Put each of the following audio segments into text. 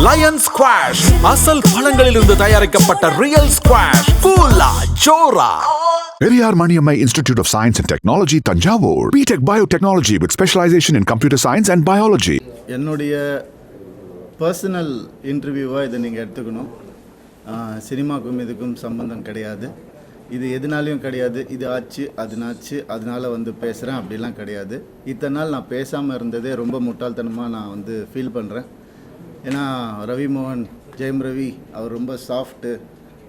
Line squash அசல் பழங்களிலிருந்து தயாரிக்கப்பட்ட real squash கூலா ஜோரா. Periyar Maniammai Institute of Science and Technology, Tanjavur. BTech Biotechnology with specialization in computer science and biology. என்னுடைய personal இன்டர்வியூவாக இதை நீங்கள் எடுத்துக்கணும். சினிமாக்கும் இதுக்கும் சம்பந்தம் கிடையாது. இது எதுனாலையும் கிடையாது. இது ஆச்சு அதனால பேசுகிறேன் அப்படிலாம் கிடையாது. இத்தனை நாள் நான் பேசாமல் இருந்ததே ரொம்ப முட்டாள்தனமாக நான் ஃபீல் பண்ணுறேன். ஏன்னா ரவி மோகன், ஜெயம் ரவி அவர் ரொம்ப சாஃப்ட்டு.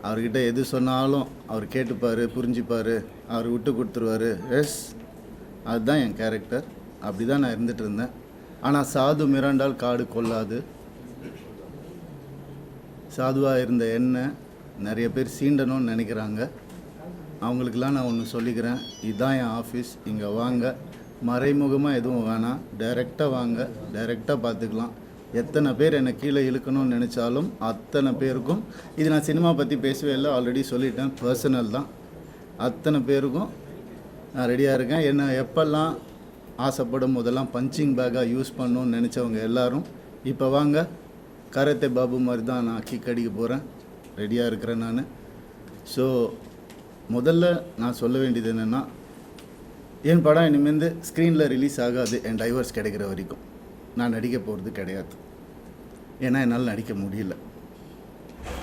அவர்கிட்ட எது சொன்னாலும் அவர் கேட்டுப்பார், புரிஞ்சுப்பார், அவர் விட்டு கொடுத்துருவார். எஸ், அதுதான் என் கேரக்டர். அப்படி தான் நான் இருந்துகிட்டு இருந்தேன். ஆனால் சாது மிராண்டால் காடு கொள்ளாது. சாதுவாக இருந்த என்ன நிறைய பேர் சீண்டணும்னு நினைக்கிறாங்க. அவங்களுக்கெல்லாம் நான் ஒன்று சொல்லிக்கிறேன். இதுதான் என் ஆஃபீஸ், இங்கே வாங்க. மறைமுகமாக எதுவும் வேணாம், டைரெக்டாக வாங்க, டைரெக்டாக பார்த்துக்கலாம். எத்தனை பேர் என்னை கீழே இழுக்கணும்னு நினச்சாலும் அத்தனை பேருக்கும், இது நான் சினிமா பற்றி பேசவே இல்லை, ஆல்ரெடி சொல்லிட்டேன், பர்சனல் தான். அத்தனை பேருக்கும் நான் ரெடியாக இருக்கேன். என்னை எப்பெல்லாம் ஆசைப்படும் போதெல்லாம் பஞ்சிங் பேக்காக யூஸ் பண்ணணும்னு நினச்சவங்க எல்லோரும் இப்போ வாங்க. கராத்தே பாபு மாதிரி தான் நான் கிக் அடிக்க போகிறேன். ரெடியாக இருக்கிறேன் நான். ஸோ முதல்ல நான் சொல்ல வேண்டியது என்னென்னா, என் படம் இனிமேல் ஸ்க்ரீனில் ரிலீஸ் ஆகாது. என் டைவர்ஸ் கிடைக்கிற வரைக்கும் நான் நடிக்க போகிறது கிடையாது. ஏன்னா என்னால் நடிக்க முடியல.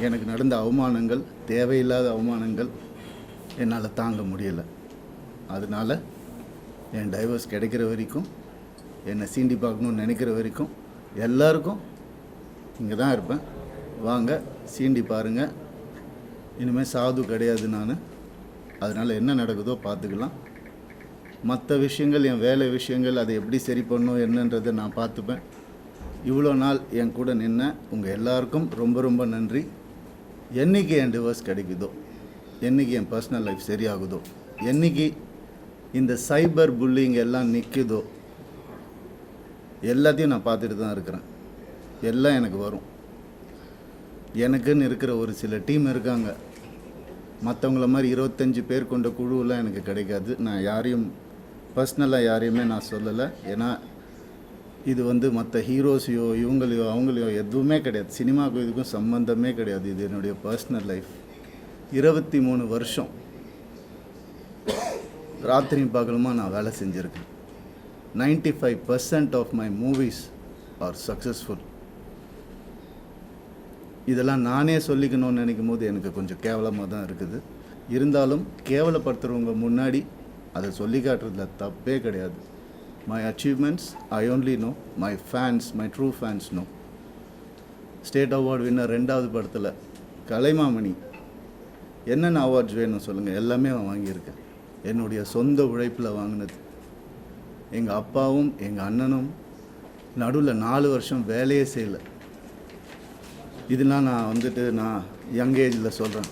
எனக்கு நடந்த அவமானங்கள், தேவையில்லாத அவமானங்கள் என்னால் தாங்க முடியலை. அதனால் என் டைவர்ஸ் கிடைக்கிற வரைக்கும், என்னை சீண்டி பார்க்கணுன்னு நினைக்கிற வரைக்கும் எல்லாருக்கும் இங்கே தான் இருப்பேன். வாங்க, சீண்டி பாருங்கள். இனிமேல் சாது கிடையாது நான். அதனால் என்ன நடக்குதோ பார்த்துக்கலாம். மற்ற விஷயங்கள், என் வேலை விஷயங்கள், அதை எப்படி சரி பண்ணணும் என்னன்றதை நான் பார்த்துப்பேன். இவ்வளோ நாள் என் கூட நின்ன உங்கள் எல்லாருக்கும் ரொம்ப ரொம்ப நன்றி. என்றைக்கு என் டிவோர்ஸ் கிடைக்குதோ, என்றைக்கு என் பர்சனல் லைஃப் சரியாகுதோ, என்றைக்கு இந்த சைபர் புல்லிங் எல்லாம் நிற்குதோ, எல்லாத்தையும் நான் பார்த்துட்டு தான் இருக்கிறேன். எல்லாம் எனக்கு வரும். எனக்குன்னு இருக்கிற ஒரு சில டீம் இருக்காங்க. மற்றவங்கள மாதிரி 25 பேர் கொண்ட குழுவெல்லாம் எனக்கு கிடைக்காது. நான் யாரையும் பர்சனலாக யாரையுமே நான் சொல்லலை. ஏன்னா இது மற்ற ஹீரோஸையோ இவங்களையோ அவங்களையோ எதுவுமே கிடையாது. சினிமாவுக்கும் இதுக்கும் சம்மந்தமே கிடையாது. இது என்னுடைய பர்சனல் லைஃப். 23 வருஷம் ராத்திரி பகலுமா நான் வேலை செஞ்சுருக்கேன். 95% of my movies are successful. இதெல்லாம் நானே சொல்லிக்கணும்னு நினைக்கும் போது எனக்கு கொஞ்சம் கேவலமாக தான் இருக்குது. இருந்தாலும் கேவலப்படுத்துகிறவங்க முன்னாடி அதை சொல்லி காட்டுறதுல தப்பே கிடையாது. My achievements I only know, my fans, my true fans know. State award winner 2வது படத்தில் கலைமாமணி. என்னென்ன அவார்ட்ஸ் வேணும் சொல்லுங்கள், எல்லாமே நான் வாங்கியிருக்கேன். என்னுடைய சொந்த உழைப்பில் வாங்கினது. எங்கள் அப்பாவும் எங்கள் அண்ணனும் நடுவில் 4 வருஷம் வேலையே செய்யலை. இதெல்லாம் நான் நான் யங் ஏஜில் சொல்கிறேன்.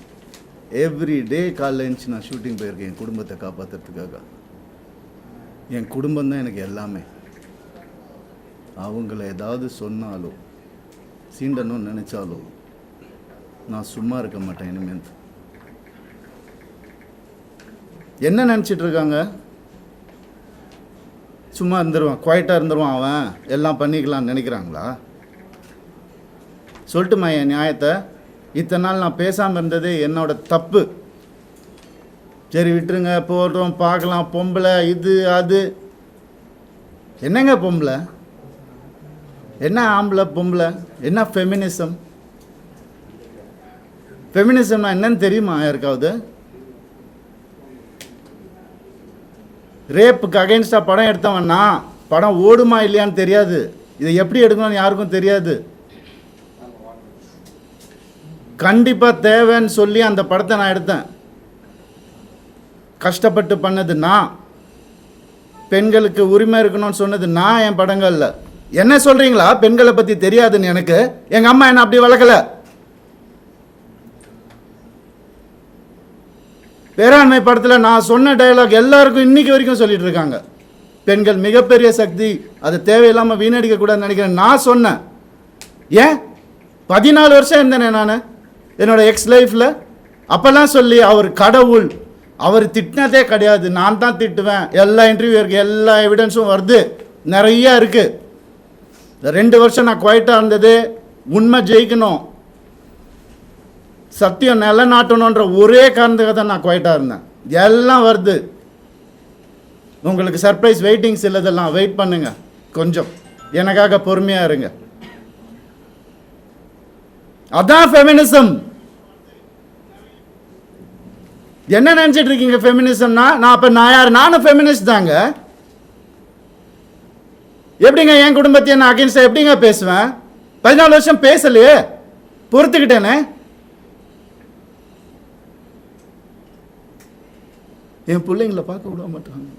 எவ்ரி டே காலைல எழுந்துச்சு நான் ஷூட்டிங் போயிருக்கேன் என் குடும்பத்தை காப்பாற்றுறதுக்காக. என் குடும்பம் தான் எனக்கு எல்லாமே. அவங்கள ஏதாவது சொன்னாலோ சீண்டணும்னு நினச்சாலோ நான் சும்மா இருக்க மாட்டேன். இனிமேல் என்ன நினச்சிட்டு இருக்காங்க? சும்மா இருந்துருவான், குவைட்டாக இருந்துருவான், அவன் எல்லாம் பண்ணிக்கலான்னு நினைக்கிறாங்களா? சொல்லட்டுமா என் நியாயத்தை? இத்தனை நாள் நான் பேசாமல் இருந்தது என்னோட தப்பு. சரி விட்டுருங்க, போடுறோம், பார்க்கலாம். பொம்பளை இது அது. என்னங்க பொம்பளை? என்ன ஆம்பளை பொம்பளை? என்ன ஃபெமினிசம்? ஃபெமினிசம்னா என்னன்னு தெரியுமா யாருக்காவது? ரேப்புக்கு அகைன்ஸ்டாக படம் எடுத்தவன்னா படம் ஓடுமா இல்லையான்னு தெரியாது. இதை எப்படி எடுக்கணும்னு யாருக்கும் தெரியாது. கண்டிப்பாக தேவைன்னு சொல்லி அந்த படத்தை நான் எடுத்தேன். கஷ்டப்பட்டு பண்ணது நான். பெண்களுக்கு உரிமை இருக்கணும்னு சொன்னது நான் என் படங்களில். என்ன சொல்கிறீங்களா பெண்களை பற்றி தெரியாதுன்னு? எனக்கு எங்கள் அம்மா என்ன அப்படி வளர்க்கலை. பேராண்மை படத்தில் நான் சொன்ன டயலாக் எல்லாருக்கும் இன்னைக்கு வரைக்கும் சொல்லிட்டு இருக்காங்க. பெண்கள் மிகப்பெரிய சக்தி, அது தேவையில்லாமல் வீணடிக்கக்கூடாதுன்னு நினைக்கிறேன். நான் சொன்னேன். ஏன் 14 வருஷம் இருந்தேனே நான் என்னோட எக்ஸ் லைஃப்பில். அப்போல்லாம் சொல்லி அவர் கடவுள், அவர் திட்டினதே கிடையாது. நான் தான் திட்டுவேன். எல்லா இன்டர்வியூ இருக்குது, எல்லா எவிடன்ஸும் வருது, நிறையா இருக்குது. 2 வருஷம் நான் குவைட்டாக இருந்தது உண்மை ஜெயிக்கணும், சத்தியம் நிலநாட்டணுன்ற ஒரே காரணத்துக்காக தான் நான் குவைட்டாக இருந்தேன். எல்லாம் வருது, உங்களுக்கு சர்ப்ரைஸ் வெயிட்டிங்ஸ் இல்லதெல்லாம் வெயிட் பண்ணுங்க, கொஞ்சம் எனக்காக பொறுமையாக இருங்க. அதான் ஃபெமினிசம். என்ன நினச்சிட்டு இருக்கீங்க ஃபெமினிசம்னா? நான் யார்? நானும் ஃபெமினிஸ்ட் தாங்க. எப்படிங்க என் குடும்பத்தையே நான் அகேன்ஸ்டாக எப்படிங்க பேசுவேன்? 14 வருஷம் பேசலையே, பொறுத்துக்கிட்டேனே. என் பிள்ளைங்களை பார்க்க விட மாட்டாங்க.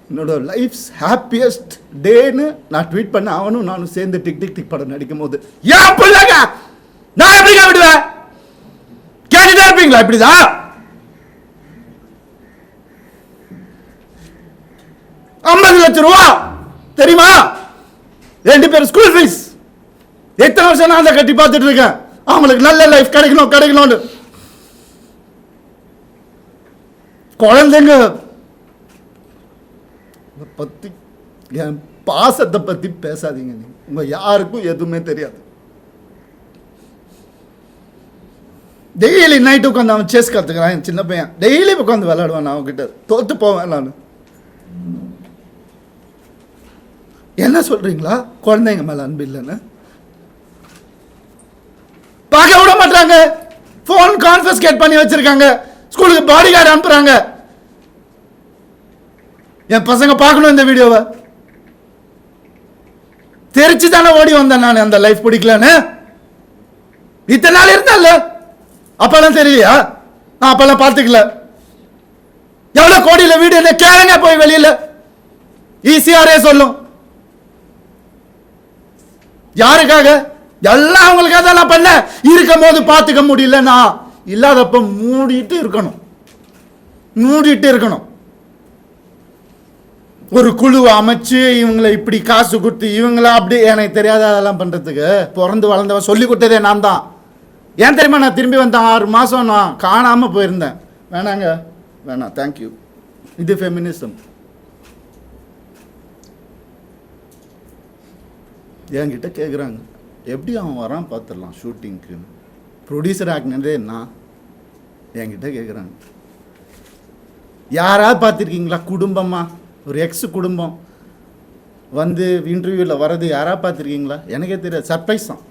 என்னோட லைஃப்ஸ் ஹாப்பியஸ்ட் டேன்னு நான் ட்வீட் பண்ண அவனும் நானும் சேர்ந்து டிக் டிக் டிக் படம் நடிக்கும் போது ஏன் பிள்ளைங்க நான் எப்படிங்க விடுவேன்? கேட்டுட்டே இருப்பீங்களா இப்படிதான்? 50 லட்சம் ரூபா தெரியுமா 2 பேர் ஸ்கூல் ஃபீஸ். எத்தனை வருஷம் நான் அதை கட்டி பார்த்துட்டு இருக்கேன். அவங்களுக்கு நல்ல லைஃப் கிடைக்கணும்னு. குழந்தைங்க பத்தி, என் பாசத்தை பத்தி பேசாதீங்க. நீங்க உங்க யாருக்கும் எதுவுமே தெரியாது. டெய்லி நைட்டு உட்காந்து அவன் செஸ் கத்துக்கிறான். என் சின்ன பையன் டெய்லி உட்காந்து விளையாடுவான். நான் அவன்கிட்ட தோத்து போவேன். நான் என்ன சொல்றீங்களா? குழந்தைங்க மேல அன்பு இல்லைன்னு பார்க்க விட மாட்டாங்க. போன் கான்ஃபிஸ்கேட் பண்ணி வச்சிருக்காங்க. ஸ்கூலுக்கு பாடி கார்டு அனுப்புறாங்க. என் பசங்க பார்க்கணும் இந்த வீடியோவை. தெரிச்சு தானே ஓடி வந்தேன் நான். அந்த லைஃப் பிடிக்கலன்னு இத்தனை நாள் இருந்தால அப்பெல்லாம் தெரியலையா? நான் அப்பெல்லாம் பார்த்துக்கல. எவ்வளவு கோடியில வீடு என்ன கேளுங்க போய் வெளியில. ஈஸியாரே சொல்லும். யாருக்காக? எல்லாம் அவங்களுக்காக தான் நான் பண்ண. இருக்கும் போது பார்த்துக்க முடியல, நான் இல்லாதப்ப மூடிட்டு இருக்கணும். ஒரு குழு அமைச்சு இவங்களை இப்படி காசு கொடுத்து இவங்கள அப்படி எனக்கு தெரியாத அதெல்லாம் பண்றதுக்கு பிறந்து வளர்ந்தவன் சொல்லி கொடுத்ததே நான் தான். ஏன் தெரியுமா? நான் திரும்பி வந்தேன் 6 மாசம் நான் காணாம போயிருந்தேன். வேணாம் தேங்க்யூ. இது ஃபெமினிசம். என்கிட்ட கேட்குறாங்க எப்படி அவன் வரான் பார்த்துடலாம் ஷூட்டிங்க்கு. ப்ரொடியூசர் ஆக்னதே நான். என்கிட்ட கேட்குறாங்க யாராவது பார்த்துருக்கீங்களா? குடும்பமா ஒரு எக்ஸ் குடும்பம் வந்து இன்டர்வியூவில் வர்றது யாராவது பார்த்துருக்கீங்களா? எனக்கே தெரியாது. சர்ப்ரைஸ் தான்.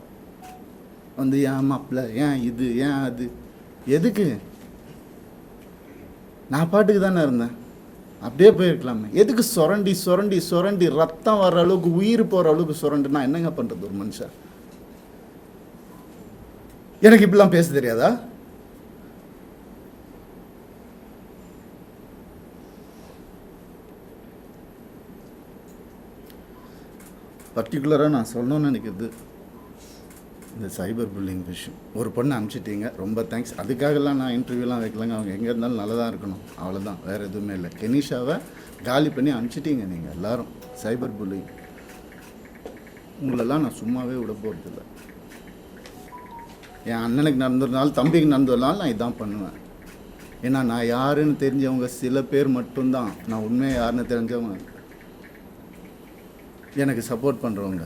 வந்து ஏன் மாப்பிள்ள, ஏன் இது, ஏன் அது, எதுக்கு? நான் பாட்டுக்கு தானே இருந்தேன். அப்படியே போயிருக்கலாமே. எதுக்கு சுரண்டி ரத்தம் வர்ற அளவுக்கு உயிர் போகிற அளவுக்கு சுரண்டுனா என்னங்க பண்ணுறது ஒரு மனுஷன்? எனக்கு இப்படிலாம் பேச தெரியாதா? பர்டிகுலராக நான் சொல்லணும்னு நினைக்கிறது இந்த சைபர் புல்லிங் விஷயம். ஒரு பொண்ணை அனுப்பிச்சிட்டீங்க, ரொம்ப தேங்க்ஸ். அதுக்காகலாம் நான் இன்டர்வியூலாம் வைக்கலங்க. அவங்க எங்கே இருந்தாலும் நல்லா தான் இருக்கணும், அவ்வளோதான், வேறு எதுவுமே இல்லை. கெனிஷாவை காலி பண்ணி அனுப்பிச்சிட்டீங்க நீங்கள் எல்லோரும். சைபர் புல்லிங் உங்களெல்லாம் நான் சும்மாவே விட போகிறதில்ல. என் அண்ணனுக்கு நடந்ததுனால, தம்பிக்கு நடந்ததுனால நான் இதான் பண்ணுவேன். ஏன்னா நான் யாருன்னு தெரிஞ்சவங்க சில பேர் மட்டும்தான். நான் உண்மையாக யாருன்னு தெரிஞ்சவங்க எனக்கு சப்போர்ட் பண்ணுறவங்க.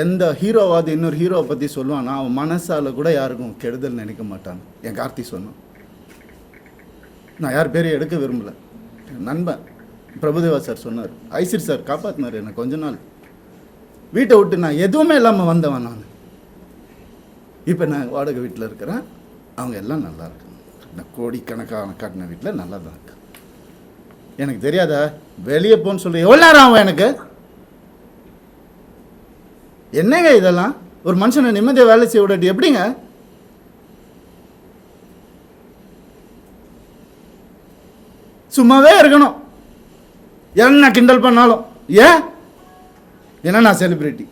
எந்த ஹீரோவாது இன்னொரு ஹீரோவை பற்றி சொல்லுவான், நான் அவன் மனசால் கூட யாருக்கும் கெடுதல் நினைக்க மாட்டான். என் கார்த்தி சொன்னான். நான் யார் பேரையும் எடுக்க விரும்பலை. நண்பன் பிரபுதேவா சார் சொன்னார், ஐசிர் சார் காப்பாற்றினார் என்னை. கொஞ்ச நாள் வீட்டை விட்டு நான் எதுவுமே இல்லாமல் வந்தவன் நான். இப்போ நான் வாடகை வீட்டில் இருக்கிறேன். அவங்க எல்லாம் நல்லா இருக்காங்க. நான் கோடிக்கணக்கான காட்டின வீட்டில் நல்லா தான் இருக்கேன். எனக்கு தெரியாதா வெளியே போன்னு சொல்லி எவ்வளோ நேரம் ஆகும் எனக்கு? என்னங்க இதெல்லாம்? ஒரு மனுஷனை நிம்மதியாக வேலை செய்ய விடாட்டி எப்படிங்க? சும்மாவே இருக்கணும், என்ன கிண்டல் பண்ணாலும். ஏன்? ஏன்னா நான் செலிபிரிட்டி,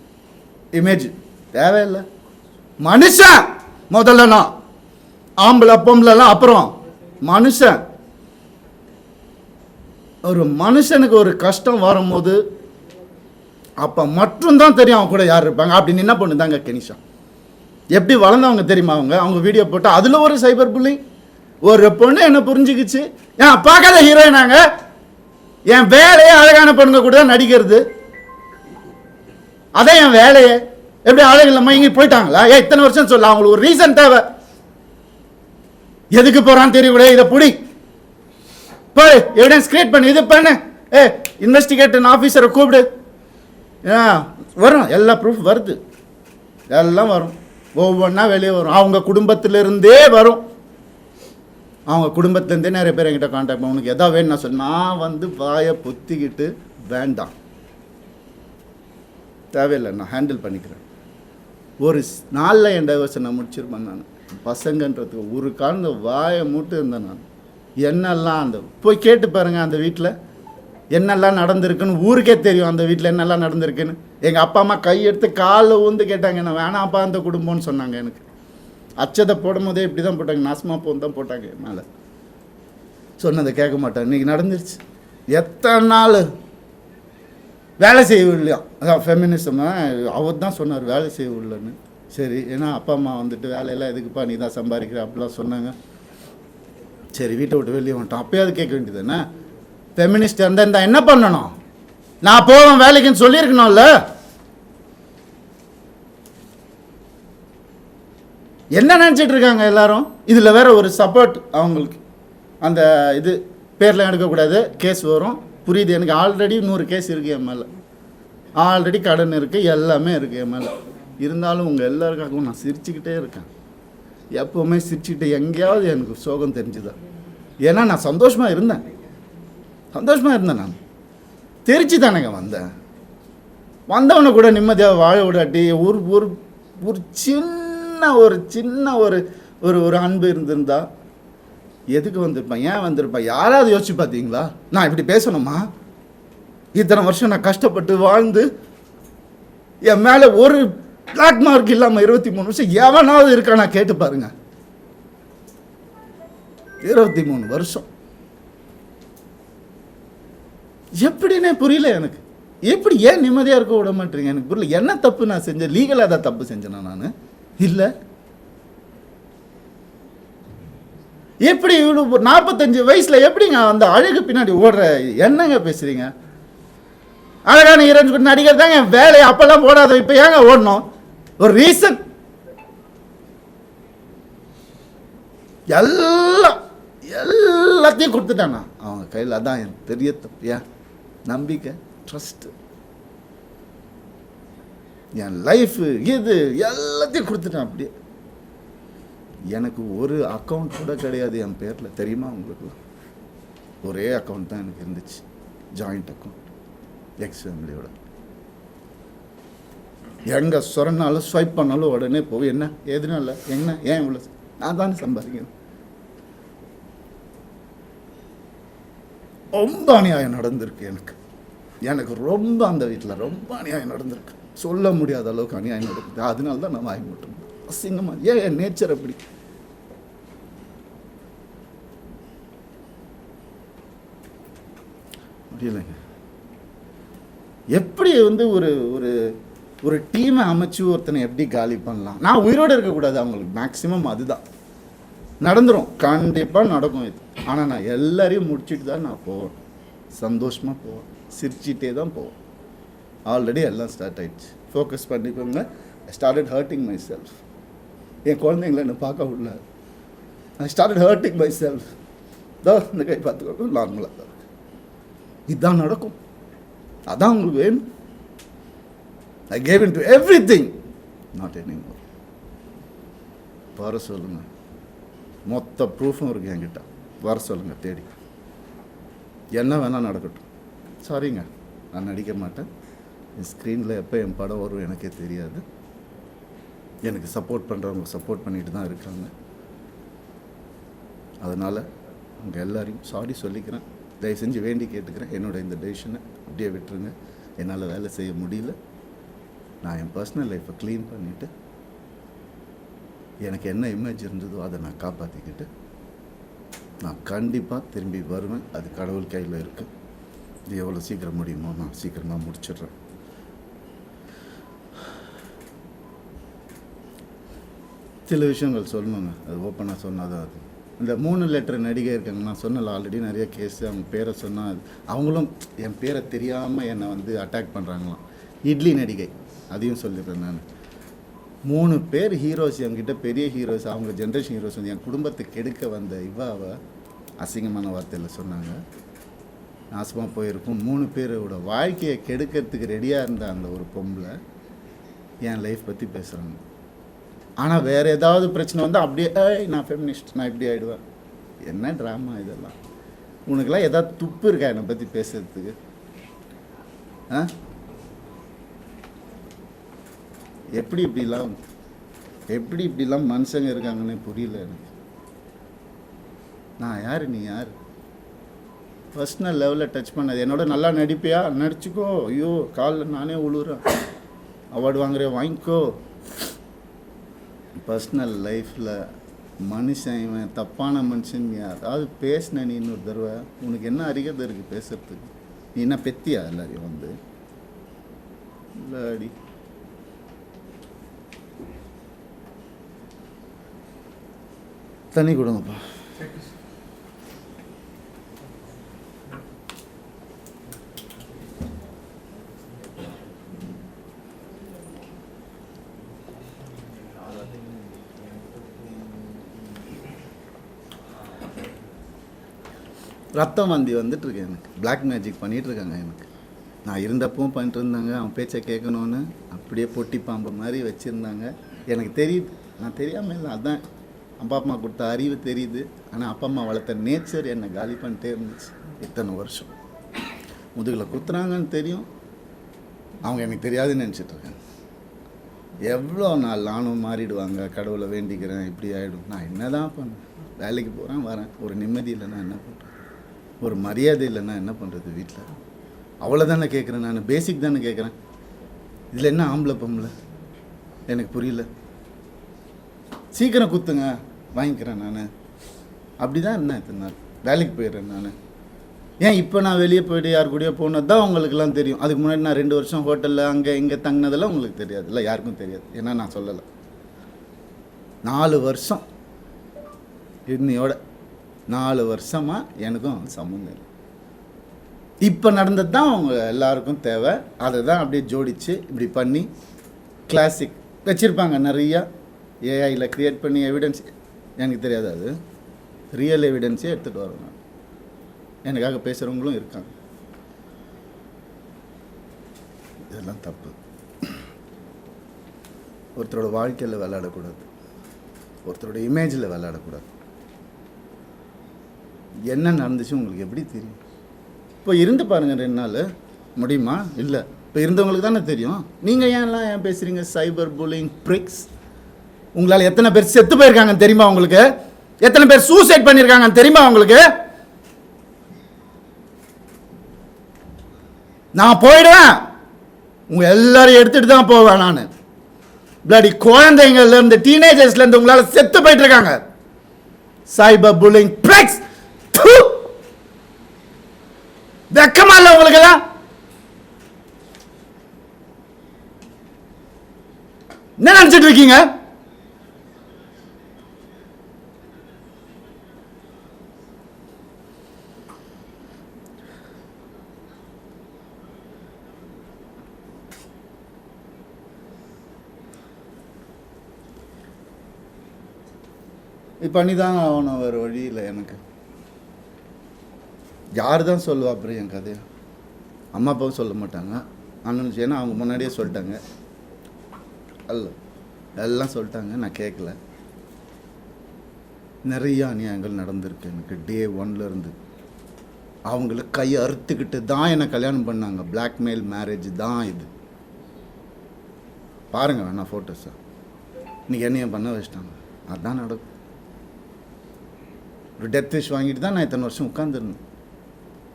இமேஜ் தேவையில்லை. மனுஷன் முதல்ல, நான் ஆம்பளை பொம்பளைலாம் அப்புறம். மனுஷன், ஒரு மனுஷனுக்கு ஒரு கஷ்டம் வரும்போது அப்போ மட்டும்தான் தெரியும் அவன் கூட யார் இருப்பாங்க. அப்படின்னு என்ன பொண்ணு தாங்க கெனிஷா. எப்படி வளர்ந்தவங்க தெரியுமா? அவங்க வீடியோ போட்டு அதில் ஒரு சைபர் புல்லிங். ஒரு பொண்ணு என்ன புரிஞ்சுக்கிச்சு, ஏன் பார்க்காத ஹீரோயினாங்க, என் வேலையே அழகான பொண்ணுங்க கூட தான் நடிக்கிறது. அதான் என் வேலையே. எப்படி ஆளுகள் மயங்கி போயிட்டாங்களா? இத்தனை வருஷம் சொல்ல, அவங்களுக்கு ஒரு ரீசன் தேவை. எதுக்கு போறான்னு தெரியக்கூட, இதை புடி போய் எவிடன்ஸ் கிரியேட் பண்ணு, இது பண்ணு, இன்வெஸ்டிகேஷன் ஆஃபீஸரை கூப்பிடு. வரும், எல்லா ப்ரூஃப் வருது, எல்லாம் வரும், ஒவ்வொன்றா வெளியே வரும். அவங்க குடும்பத்திலிருந்தே வரும். அவங்க குடும்பத்துலேருந்தே நிறைய பேர் என்கிட்ட கான்டாக்ட் பண்ண, உனக்கு எதாவது வேணும் நான் நான் வந்து வாயை பொத்திக்கிட்டு வேண்டாம், தேவையில்லை, நான் ஹேண்டில் பண்ணிக்கிறேன். ஒரு நாளில் என் டைவர்ஸை நான் முடிச்சிருப்பேன். நான் பசங்கன்றதுக்கு ஒரு காலந்த வாயை மூட்டு இருந்தேன். நான் என்னெல்லாம் அந்த போய் கேட்டு பாருங்கள், அந்த வீட்டில் என்னெல்லாம் நடந்திருக்குன்னு ஊருக்கே தெரியும். அந்த வீட்டில் என்னெல்லாம் நடந்திருக்குன்னு எங்கள் அப்பா அம்மா கையெடுத்து காலில் ஊந்து கேட்டாங்க, என்ன வேணாம்ப்பா அந்த குடும்பம்னு சொன்னாங்க. எனக்கு அச்சதை போடும் போதே இப்படி தான் போட்டாங்க, நாசமாக போன்னு தான் போட்டாங்க. என்னால் சொன்னதை கேட்க மாட்டாங்க. இன்றைக்கி நடந்துருச்சு. எத்தனை நாள் வேலை செய்ய இல்லையா? அதான் ஃபெமினிசம். அவர் தான் சொன்னார் வேலை செய்ய இல்லைன்னு. சரி, ஏன்னா அப்பா அம்மா வந்துட்டு வேலையெல்லாம் எதுக்குப்பா நீ தான் சம்பாதிக்கிற அப்படிலாம் சொன்னாங்க. சரி, வீட்டை விட்டு வெளியே வந்துட்டோம். அப்போயாவது கேட்க வேண்டியது என்ன? ஃபெமினிஸ்ட் இருந்தால் என்ன பண்ணணும்? நான் போவேன் வேலைக்குன்னு சொல்லியிருக்கணும்ல. என்ன நினச்சிட்டு இருக்காங்க எல்லாரும்? இதில் வேற ஒரு சப்போர்ட் அவங்களுக்கு. அந்த இது பேரில் எடுக்கக்கூடாது, கேஸ் வரும். புரியுது எனக்கு. ஆல்ரெடி 100 கேஸ் இருக்குது என் மேலே, ஆல்ரெடி கடன் இருக்குது, எல்லாமே இருக்குது என் மேலே. இருந்தாலும் உங்கள் எல்லாருக்காகவும் நான் சிரிச்சுக்கிட்டே இருக்கேன். எப்போவுமே சிரிச்சுக்கிட்டு எங்கேயாவது எனக்கு சோகம் தெரிஞ்சுதான். ஏன்னா நான் சந்தோஷமாக இருந்தேன். நான் தெரிச்சு தானேங்க வந்தேன். வந்தவனை கூட நிம்மதியாக வாழ விடாட்டி ஒரு ஒரு ஒரு சின்ன ஒரு ஒரு அன்பு இருந்திருந்தா எதுக்கு வந்திருப்பேன்? ஏன் வந்திருப்பேன்? யாராவது யோசிச்சு பார்த்தீங்களா? நான் இப்படி பேசணுமா? இத்தனை வருஷம் நான் கஷ்டப்பட்டு வாழ்ந்து என் மேலே ஒரு பிளாக் மார்க் இல்லாமல் 23 வருஷம் எவனாவது இருக்கா? நான் கேட்டு பாருங்க. 23 வருஷம் எப்படின்னே புரியல எனக்கு. எப்படி ஏன் நிம்மதியாக இருக்க விட மாட்டேறீங்க? எனக்கு புரியல. என்ன தப்பு நான் செஞ்சேன்? லீகலாக தான் தப்பு செஞ்சேனா நான்? இல்லை. எப்படி இவ்வளோ 45 வயசில் எப்படிங்க அந்த அழகு பின்னாடி ஓடுற? என்னங்க பேசுறீங்க? அழகான ஹீரோயின் நடிகர் தாங்க என் வேலையை. அப்பெல்லாம் ஓடாத, இப்போ ஏங்க ஓடணும்? ஒரு ரீசன். எல்லாத்தையும் கொடுத்துட்டானா அவங்க கையில். அதான் என் பெரிய தப்பு. ஏன் நம்பிக்கை, ட்ரஸ்ட்டு, என் லைஃபு, இது எல்லாத்தையும் கொடுத்துட்டேன் அப்படியே. எனக்கு ஒரு அக்கௌண்ட் கூட கிடையாது என் பேரில், தெரியுமா உங்களுக்கு? ஒரே அக்கௌண்ட் தான் எனக்கு இருந்துச்சு, ஜாயிண்ட் அக்கௌண்ட், எக்ஸ் ஃபேமிலியோட. எங்கே சொன்னாலும் ஸ்வைப் பண்ணாலும் உடனே போய் என்ன எதுனா இல்லை, என்ன ஏன் இவ்வளோ, நான் தானே சம்பாதிக்கணும். ரொம்ப அநியாயம் நடந்திருக்கு எனக்கு ரொம்ப. அந்த வீட்டில் ரொம்ப அநியாயம் நடந்திருக்கு, சொல்ல முடியாத அளவுக்கு அநியாயம் நடக்குது. அதனால தான் நான் வாங்கி விட்டுருந்தேன். அசிங்கமாக. ஏன் என் நேச்சர் அப்படி. முடியலைங்க. எப்படி வந்து ஒரு ஒரு ஒரு டீமை அமைச்சு ஒருத்தனை எப்படி காலி பண்ணலாம்? நான் உயிரோடு இருக்கக்கூடாது அவங்களுக்கு. மேக்சிமம் அதுதான் நடந்துடும், கண்டிப்பாக நடக்கும் இது. ஆனால் நான் எல்லாரையும் முடிச்சுட்டு தான் நான் போவேன். சந்தோஷமாக போவேன், சிரிச்சிட்டே தான் போவேன். ஆல்ரெடி எல்லாம் ஸ்டார்ட் ஆகிடுச்சு. ஃபோக்கஸ் பண்ணிக்கோங்க. I started hurting myself. என் குழந்தைங்கள என்னை பார்க்க விடல. I started hurting myself. தான் இந்த கை பார்த்துக்கோங்க, நார்மலாக தான் இருக்கு. இதுதான் நடக்கும். அதான் உங்களுக்கு வேணும். I gave in to every thing, not any more. வர சொல்லுங்கள், மொத்த ப்ரூஃபும் இருக்குது என்கிட்ட. வர சொல்லுங்கள் தேடி. என்ன வேணால் நடக்கட்டும். சாரிங்க, நான் நடிக்க மாட்டேன். என் ஸ்க்ரீனில் எப்போ என் படம் வரும் எனக்கே தெரியாது. எனக்கு சப்போர்ட் பண்ணுறவங்க சப்போர்ட் பண்ணிட்டு தான் இருக்காங்க. அதனால் அவங்க எல்லாரையும் சாரி சொல்லிக்கிறேன். தயவு செஞ்சு வேண்டி கேட்டுக்கிறேன், என்னோட இந்த டெசிஷனை அப்படியே விட்டுருங்க. என்னால் வேலை செய்ய முடியல. நான் என் பர்சனல் லைஃப்பை க்ளீன் பண்ணிவிட்டு எனக்கு என்ன இமேஜ் இருந்ததோ அதை நான் காப்பாற்றிக்கிட்டு நான் கண்டிப்பாக திரும்பி வருவேன். அது கடவுள் கையில் இருக்குது. இது எவ்வளோ சீக்கிரம் முடியுமோ நான் சீக்கிரமாக முடிச்சிடுறேன். சில விஷயங்கள் சொல்லணுங்க, அது ஓப்பனாக சொன்னால் தான். அது இந்த 3 லெட்டர் நடிகை இருக்காங்க, நான் சொன்னல ஆல்ரெடி நிறைய கேஸு. அவங்க பேரை சொன்னால் அவங்களும் என் பேரை தெரியாமல் என்னை வந்து அட்டாக் பண்ணுறாங்களாம். இட்லி நடிகை அதையும் சொல்லிடுறேன் நான். 3 பேர் ஹீரோஸ் என்கிட்ட, பெரிய ஹீரோஸ், அவங்க ஜென்ரேஷன் ஹீரோஸ் வந்து என் குடும்பத்தை கெடுக்க வந்த இவாவை அசிங்கமான வார்த்தையில் சொன்னாங்க. நாசமாக போயிருக்கும். 3 பேரோட வாழ்க்கையை கெடுக்கிறதுக்கு ரெடியாக இருந்த அந்த ஒரு பொம்பளை என் லைஃப் பற்றி பேசுகிறாங்க. ஆனால் வேறு ஏதாவது பிரச்சனை வந்து அப்படியே நான் ஃபெமினிஸ்ட், நான் இப்படி ஆகிடுவேன். என்ன ட்ராமா இதெல்லாம்? உனக்கெல்லாம் ஏதாவது துப்பு இருக்கா என்னை பற்றி பேசுறதுக்கு? எப்படி இப்படிலாம் மனுஷங்க இருக்காங்கன்னு புரியல எனக்கு. நான் யார், நீ யார்? பர்சனல் லெவலில் டச் பண்ணது. என்னோட நல்லா நடிப்பியா, நடிச்சுக்கோ. ஐயோ காலில் நானே உழுவுறேன். அவார்டு வாங்குறேன், வாங்கிக்கோ. பர்சனல் லைஃப்பில் மனுஷன் இவன் தப்பான மனுஷன் அதாவது பேசின நீ இன்னொரு தடவை உனக்கு என்ன அறிகதை இருக்குது பேசுறதுக்கு? நீ என்ன பெத்தியா எல்லாரையும் வந்து? இல்லாடி தண்ணி கொடுங்கப்பா. ரத்தம் வந்தி வந்துட்டுருக்கு எனக்கு. பிளாக் மேஜிக் பண்ணிகிட்ருக்காங்க எனக்கு. நான் இருந்தப்பவும் பண்ணிட்டு இருந்தாங்க. அவன் பேச்சை கேட்கணுன்னு அப்படியே பொட்டி பாம்பு மாதிரி வச்சுருந்தாங்க. எனக்கு தெரியுது, நான் தெரியாமல் இல்லை. அதுதான் அப்பா அம்மா கொடுத்த அறிவு தெரியுது. ஆனால் அப்பா அம்மா வளர்த்த நேச்சர் என்னை காலி பண்ணிட்டே இருந்துச்சு இத்தனை வருஷம். முதுகில் குத்துறாங்கன்னு தெரியும், அவங்க எனக்கு தெரியாதுன்னு நினச்சிட்ருக்காங்க. எவ்வளோ நாள் நானும் மாறிடுவாங்க, கடவுளை வேண்டிக்கிறேன், இப்படி ஆகிடும். நான் என்ன தான் பண்ணேன்? வேலைக்கு போகிறேன், வரேன். ஒரு நிம்மதி இல்லைன்னா என்ன பண்ணுறேன்? ஒரு மரியாதை இல்லைன்னா என்ன பண்ணுறது? வீட்டில் அவ்வளோதானே கேட்குறேன் நான். பேசிக் தானே கேட்குறேன். இதில் என்ன ஆம்பளை பொம்பளை எனக்கு புரியல. சீக்கிரம் குத்துங்க, வாங்கிக்கிறேன் நான். அப்படி தான் என்ன இத்தனை நாள் வேலைக்கு போயிடுறேன் நான். ஏன் இப்போ நான் வெளியே போய்ட்டு யார் கூடயோ போனது தான் உங்களுக்குலாம் தெரியும். அதுக்கு முன்னாடி நான் 2 வருஷம் ஹோட்டலில் அங்கே இங்கே தங்கினதெல்லாம் உங்களுக்கு தெரியாது. இல்லை, யாருக்கும் தெரியாது. ஏன்னா நான் சொல்லலை. 4 வருஷம் இன்னையோட 4 வருஷமாக எனக்கும் சம்மந்தம் இல்லை. இப்போ நடந்தது தான் அவங்க எல்லாருக்கும் தேவை. அதை தான் அப்படியே ஜோடித்து இப்படி பண்ணி கிளாசிக் வச்சுருப்பாங்க நிறையா. ஏஐயில் க்ரியேட் பண்ணி எவிடன்ஸ் எனக்கு தெரியாது, அது ரியல் எவிடன்ஸே எடுத்துகிட்டு வரேன் நான். எனக்காக பேசுகிறவங்களும் இருக்காங்க. இதெல்லாம் தப்பு. ஒருத்தரோட வாழ்க்கையில் விளையாடக்கூடாது, ஒருத்தரோட இமேஜில் விளையாடக்கூடாது. என்ன நடந்துச்சு உங்களுக்கு எப்படி தெரியும்? இப்போ இருந்து பாருங்கள் 2 நாள் முடியுமா? இல்லை, இப்போ இருந்தவங்களுக்கு தானே தெரியும். நீங்கள் ஏன் பேசுகிறீங்க? Cyber bullying pricks. உங்களால் எத்தனை பேர் செத்து போயிருக்காங்கன்னு தெரியுமா உங்களுக்கு? எத்தனை பேர் சூசைட் பண்ணியிருக்காங்கன்னு தெரியுமா உங்களுக்கு? நான் போயிடுவேன், உங்கள் எல்லாரையும் எடுத்துகிட்டு தான் போவேன் நான். பிளடி குழந்தைங்கள்லேருந்து டீனேஜர்ஸ்லேருந்து உங்களால் செத்து போயிட்டு இருக்காங்க. Cyber bullying pricks. வெக்கமா இல்லை உங்களுக்கெல்லாம்? என்ன நினைச்சிட்டு இருக்கீங்க? பண்ணி தான் ஆகணும், வேறு வழி இல்லை எனக்கு. யார் தான் சொல்லுவா அப்புறம் என் கதையை? அம்மா அப்பாவும் சொல்ல மாட்டாங்க, அண்ணன். ஏன்னா அவங்க முன்னாடியே சொல்லிட்டாங்க, அல்ல எல்லாம் சொல்லிட்டாங்க, நான் கேட்கல. நிறைய அநியாயங்கள் நடந்திருக்கு எனக்கு. டே 1லேருந்து அவங்கள கையை அறுத்துக்கிட்டு தான் என்னை கல்யாணம் பண்ணாங்க. பிளாக்மெயில் மேரேஜ் தான் இது. பாருங்கள் வேணா ஃபோட்டோஸை. இன்றைக்கி என்னைய பண்ண வச்சிட்டாங்க. அதுதான் நடக்கும். ஒரு டெத் விஷ் வாங்கிட்டு தான் நான் இத்தனை வருஷம் உட்காந்துருந்தேன்.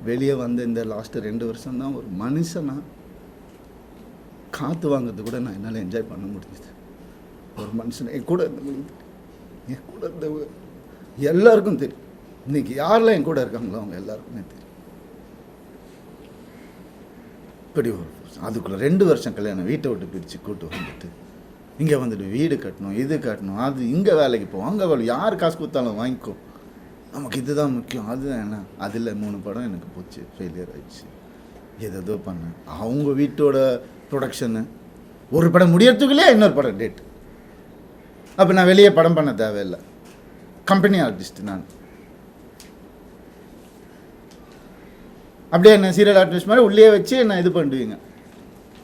வெளியே வந்து இந்த லாஸ்ட்டு 2 வருஷம் தான் ஒரு மனுஷனாக காற்று வாங்கிறது கூட நான் என்னால் என்ஜாய் பண்ண முடிஞ்சுது. ஒரு மனுஷனை என் கூட இருந்த எல்லாருக்கும் தெரியும். இன்றைக்கி யாரெல்லாம் என் கூட இருக்காங்களோ அவங்க எல்லாருக்குமே தெரியும். இப்படி ஒரு அதுக்குள்ளே 2 வருஷம் கல்யாணம், வீட்டை விட்டு பிரித்து கூட்டு வந்துட்டு இங்கே வந்துட்டு வீடு கட்டணும், இது கட்டணும், அது இங்கே வேலைக்கு போவோம், அங்கே வேலை, யார் காசு கொடுத்தாலும் வாங்கிக்கோ, நமக்கு இதுதான் முக்கியம். அதுதான் என்ன? அதில் 3 படம் எனக்கு போச்சு, ஃபெயிலியர் ஆயிடுச்சு. ஏதோ பண்ணேன். அவங்க வீட்டோட ப்ரொடக்ஷனு ஒரு படம் முடியறதுக்குள்ளே இன்னொரு படம் டேட். அப்போ நான் வெளியே படம் பண்ண தேவையில்லை, கம்பெனி ஆர்டிஸ்ட் நான். அப்படியே என்ன சீரியல் ஆர்டிஸ்ட் மாதிரி உள்ளே வச்சு என்ன இது பண்ணுவீங்க.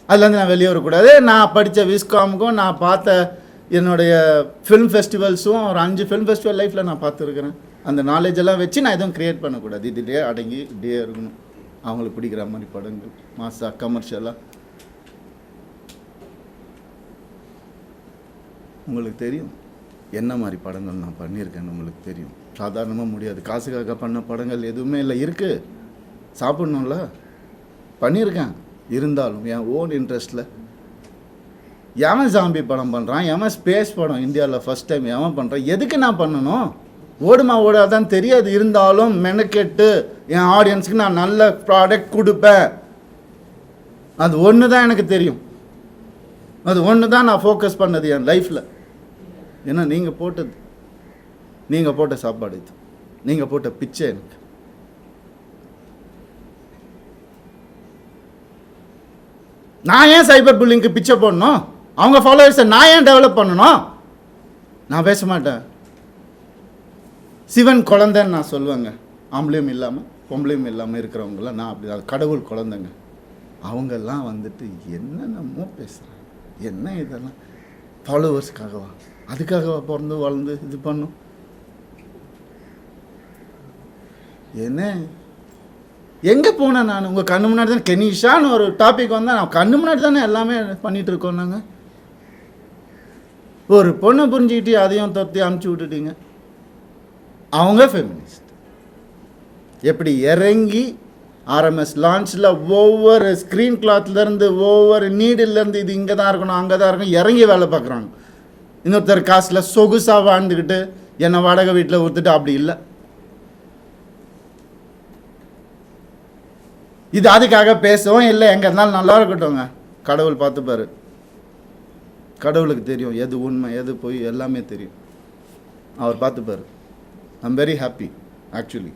அதுலேருந்து நான் வெளியே வரக்கூடாது. நான் படித்த விஸ்காமுக்கும் நான் பார்த்த என்னுடைய ஃபிலிம் ஃபெஸ்டிவல்ஸும் ஒரு 5 ஃபிலிம் ஃபெஸ்டிவல் லைஃப்பில் நான் பார்த்துருக்குறேன். அந்த நாலேஜ் எல்லாம் வச்சு நான் எதுவும் க்ரியேட் பண்ணக்கூடாது. இதுலேயே அடங்கி இப்படியே இருக்கணும். அவங்களுக்கு பிடிக்கிற மாதிரி படங்கள், மாசா கமர்ஷியலாக. உங்களுக்கு தெரியும் என்ன மாதிரி படங்கள் நான் பண்ணியிருக்கேன்னு உங்களுக்கு தெரியும். சாதாரணமாக முடியாது. காசுக்காக பண்ண படங்கள் எதுவுமே இல்லை. இருக்குது, சாப்பிட்ணும்ல, பண்ணியிருக்கேன். இருந்தாலும் என் ஓன் இன்ட்ரெஸ்ட்டில் எவன் ஜாம்பி படம் பண்ணுறான், எவன் ஸ்பேஸ் படம் இந்தியாவில் ஃபஸ்ட் டைம் எவன் பண்ணுறான், எதுக்கு நான் பண்ணணும்? ஓடுமா ஓடாதான் தெரியாது. இருந்தாலும் மெனக்கெட்டு என் ஆடியன்ஸுக்கு நான் நல்ல ப்ராடக்ட் கொடுப்பேன். அது ஒன்று தான் எனக்கு தெரியும். அது ஒன்று தான் நான் ஃபோக்கஸ் பண்ணது என் லைஃப்பில். ஏன்னா நீங்கள் போட்டது, நீங்கள் போட்ட சாப்பாடு இது, நீங்கள் போட்ட பிச்சை எனக்கு. நான் ஏன் சைபர் புல்லிங்க்கு பிச்சை போடணும்? அவங்க ஃபாலோவர்ஸை நான் ஏன் டெவலப் பண்ணணும்? நான் பேச மாட்டேன். சிவன் குழந்தைன்னு நான் சொல்லுவேங்க. ஆம்பளையும் இல்லாமல் பொம்பளையும் இல்லாமல் இருக்கிறவங்களாம் நான் அப்படி தான். கடவுள் குழந்தைங்க. அவங்கெல்லாம் வந்துட்டு என்னென்னமோ பேசுகிறாங்க. என்ன இதெல்லாம் ஃபாலோவர்ஸ்க்காகவா? அதுக்காகவா பிறந்து வளர்ந்து இது பண்ணும்? என்ன எங்கே போனேன் நான்? உங்கள் கண்ணு முன்னாடி தான் கெனிஷான்னு ஒரு டாபிக் வந்தால் நான் கண்ணு முன்னாடி தானே எல்லாமே பண்ணிகிட்டு இருக்கோம். நாங்கள் ஒரு பொண்ணை புரிஞ்சுக்கிட்டு அதையும் தொத்தி அமுச்சு விட்டுட்டீங்க. அவங்க ஃபெமினிஸ்ட். எப்படி இறங்கி ஆர்எம்எஸ் லான்ச்சில் ஒவ்வொரு ஸ்க்ரீன் கிளாத்லேருந்து ஒவ்வொரு நீடிலேருந்து இது இங்கே தான் இருக்கணும் அங்கே தான் இருக்கணும் இறங்கி வேலை பார்க்குறாங்க. இன்னொருத்தர் காசில் சொகுசாக வாழ்ந்துக்கிட்டு என்னை வாடகை வீட்டில் ஊற்றுட்டு அப்படி இல்லை. இது அதுக்காக பேசவும் இல்லை. எங்கே இருந்தாலும் நல்லா இருக்கட்டும்ங்க. கடவுள் பார்த்துப்பாரு. கடவுளுக்கு தெரியும் எது உண்மை எது போய் எல்லாமே தெரியும். அவர் பார்த்துப்பாரு. I'm very happy actually.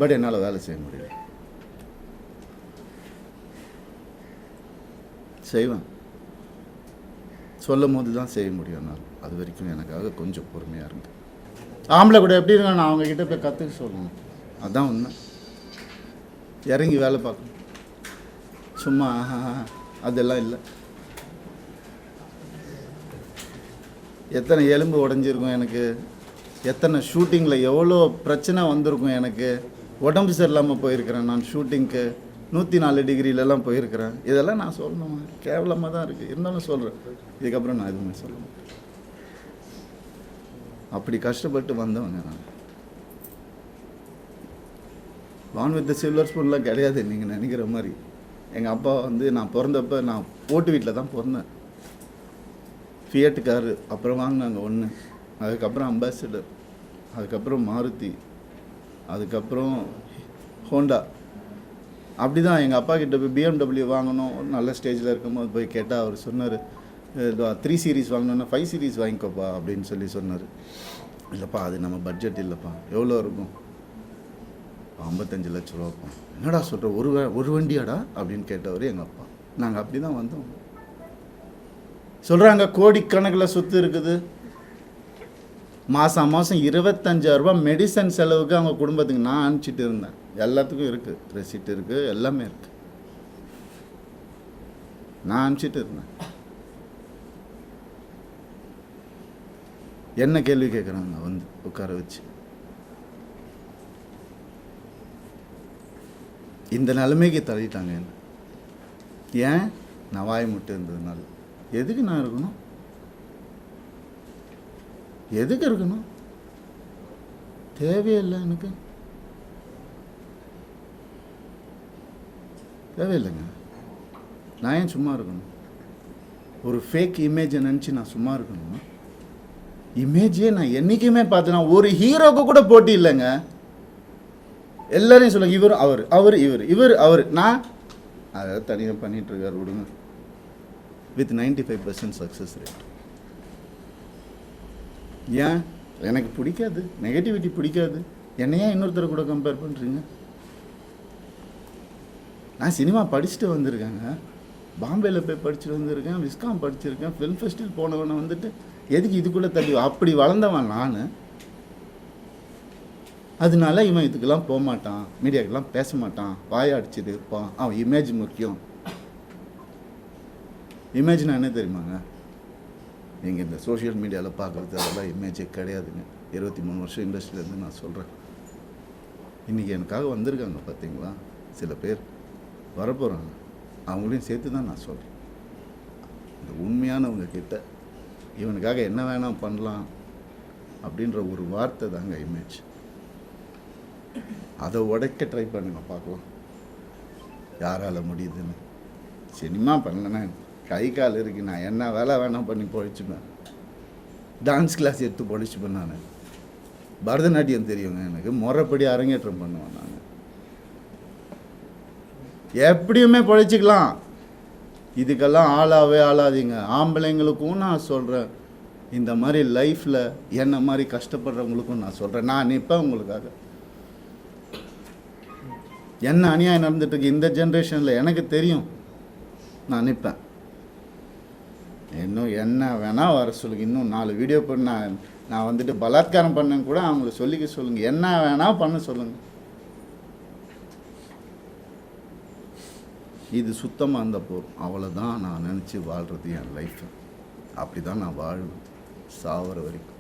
But என்னால் வேலை செய்ய முடியல. செய்வேன், சொல்லும் போது தான் செய்ய முடியும். என்னால் அது வரைக்கும் எனக்காக கொஞ்சம் பொறுமையாக இருந்து. ஆம்பளை கூட எப்படி இருங்க நான் அவங்கக்கிட்ட போய் கற்றுக்க சொல்லணும். அதுதான் உண்மை. இறங்கி வேலை பார்க்கணும். சும்மா அதெல்லாம் இல்லை. எத்தனை எலும்பு உடஞ்சிருக்கும் எனக்கு, எத்தனை ஷூட்டிங்கில் எவ்வளோ பிரச்சனை வந்திருக்கும் எனக்கு. உடம்பு சரியில்லாமல் போயிருக்கிறேன் நான் ஷூட்டிங்க்கு. 104 டிகிரிலெல்லாம் போயிருக்கிறேன். இதெல்லாம் நான் சொல்லணுமா? கேவலமாக தான் இருக்குது. இருந்தாலும் சொல்கிறேன். இதுக்கப்புறம் நான் எதுவுமே சொல்ல மாட்டேன். அப்படி கஷ்டப்பட்டு வந்தவங்க நான். வான் வித் சில்வர் ஸ்பூன்லாம் கிடையாது நீங்கள் நினைக்கிற மாதிரி. எங்கள் அப்பா வந்து நான் பிறந்தப்போ நான் ஓட்டு வீட்டில் தான் பிறந்தேன். ஃபியட் காரு அப்புறம் வாங்கினாங்க 1, அதுக்கப்புறம் அம்பாசிடர், அதுக்கப்புறம் மாருதி, அதுக்கப்புறம் ஹோண்டா. அப்படி தான் எங்கள் அப்பா கிட்ட போய் BMW வாங்கணும் நல்ல ஸ்டேஜில் இருக்கும்போது போய் கேட்டால் அவர் சொன்னார் 3 சீரீஸ் வாங்கணுன்னா 5 சீரீஸ் வாங்கிக்கோப்பா அப்படின்னு சொன்னார். இல்லைப்பா அது நம்ம பட்ஜெட் இல்லைப்பா. எவ்வளோ இருக்கும்? 55 லட்ச ரூபாப்பா. என்னடா சொல்கிற, ஒரு வண்டியாடா அப்படின்னு கேட்டவர் எங்கள் அப்பா. நாங்கள் அப்படி தான் வந்தோம். சொல்கிறாங்க கோடிக்கணக்கில் சொத்து இருக்குது. மாதம் 25,000 ரூபா மெடிசன் செலவுக்கு அவங்க குடும்பத்துக்கு நான் அனுப்பிச்சிட்டு இருந்தேன். எல்லாத்துக்கும் இருக்குது, ரெசிப்ட் இருக்குது, எல்லாமே இருக்குது. நான் அனுப்பிச்சிட்டு இருந்தேன். என்ன கேள்வி கேட்குறாங்க வந்து உட்கார வச்சு. இந்த நிலைமைக்கு தள்ளிட்டாங்க என்ன. ஏன்? நான் வாய் முட்டு இருந்ததுனால. எதுக்கு நான் இருக்கணும்? எதுக்கு இருக்கணும்? தேவையில்லை எனக்கு, தேவையில்லைங்க. நான் ஏன் சும்மா இருக்கணும்? ஒரு ஃபேக் இமேஜை நினச்சி நான் சும்மா இருக்கணும்? இமேஜே நான் என்றைக்குமே பார்த்தேன்னா ஒரு ஹீரோக்கு கூட போட்டி இல்லைங்க. எல்லாரையும் சொல்லுங்க இவர் அவர் அவர் இவர் இவர் அவர். நான் அதை தனியாக பண்ணிகிட்ருக்கார் விடுங்க. With 95% success rate. ஏன்? எனக்கு பிடிக்காது, நெகட்டிவிட்டி பிடிக்காது. என்னையா இன்னொருத்தரை கூட கம்பேர் பண்ணுறீங்க? நான் சினிமா படிச்சுட்டு வந்திருக்கேங்க. பாம்பேயில் போய் படிச்சுட்டு வந்திருக்கேன், விஸ்காம் படிச்சிருக்கேன், ஃபிலிம் ஃபெஸ்டிவல் போனவனை வந்துட்டு எதுக்கு இதுக்குள்ளே தள்ளி அப்படி வளர்ந்தவன் நான். அதனால இவன் இதுக்கெல்லாம் போக மாட்டான், மீடியாக்கெல்லாம் பேச மாட்டான், வாய அடிச்சுட்டு இருப்பான், அவன் இமேஜ் முக்கியம். இமேஜ்னா என்ன தெரியுமாங்க? நீங்கள் இந்த சோஷியல் மீடியாவில் பார்க்குறது அதெல்லாம் இமேஜே கிடையாதுங்க. 23 வருஷம் இண்டஸ்ட்ரியிலேருந்து நான் சொல்கிறேன். இன்றைக்கி எனக்காக வந்திருக்காங்க பார்த்தீங்களா, சில பேர் வரப்போகிறாங்க, அவங்களையும் சேர்த்து தான் நான் சொல்கிறேன். இந்த உண்மையானவங்க கிட்ட இவனுக்காக என்ன வேணால் பண்ணலாம் அப்படின்ற ஒரு வார்த்தை தாங்க இமேஜ். அதை உடைக்க ட்ரை பண்ணுங்க, பார்க்கலாம் யாரால் முடியுதுன்னு. சினிமா பண்ணலன்னா கை கால் இருக்கு, நான் என்ன வேலை வேணால் பண்ணி பொழைச்சிப்பேன். டான்ஸ் கிளாஸ் எடுத்து பொழைச்சிப்பேன். நான் பரதநாட்டியம் தெரியுங்க எனக்கு, முறைப்படி அரங்கேற்றம் பண்ணுவேன். நான் எப்படியுமே பொழைச்சிக்கலாம். இதுக்கெல்லாம் ஆளாவே ஆளாதீங்க. ஆம்பளைங்களுக்கும் நான் சொல்கிறேன், இந்த மாதிரி லைஃப்பில் என்ன மாதிரி கஷ்டப்படுறவங்களுக்கும் நான் சொல்கிறேன், நான் நிற்பேன் உங்களுக்காக. என்ன அநியாயம் நடந்துட்டுருக்கு இந்த ஜென்ரேஷனில் எனக்கு தெரியும், நான் நிற்பேன். இன்னும் என்ன வேணால் வர சொல்லுங்கள், இன்னும் 4 வீடியோ பண்ண நான் வந்துட்டு பலாத்காரம் பண்ணேன்னு கூட அவங்கள சொல்லிக்க சொல்லுங்கள், என்ன வேணால் பண்ண சொல்லுங்கள். இது சுத்தமாக இருந்தால் போதும், அவ்வளோதான் நான் நினச்சி வாழ்கிறது என் லைஃப். அப்படி தான் நான் வாழ்வேன் சாவர வரைக்கும்.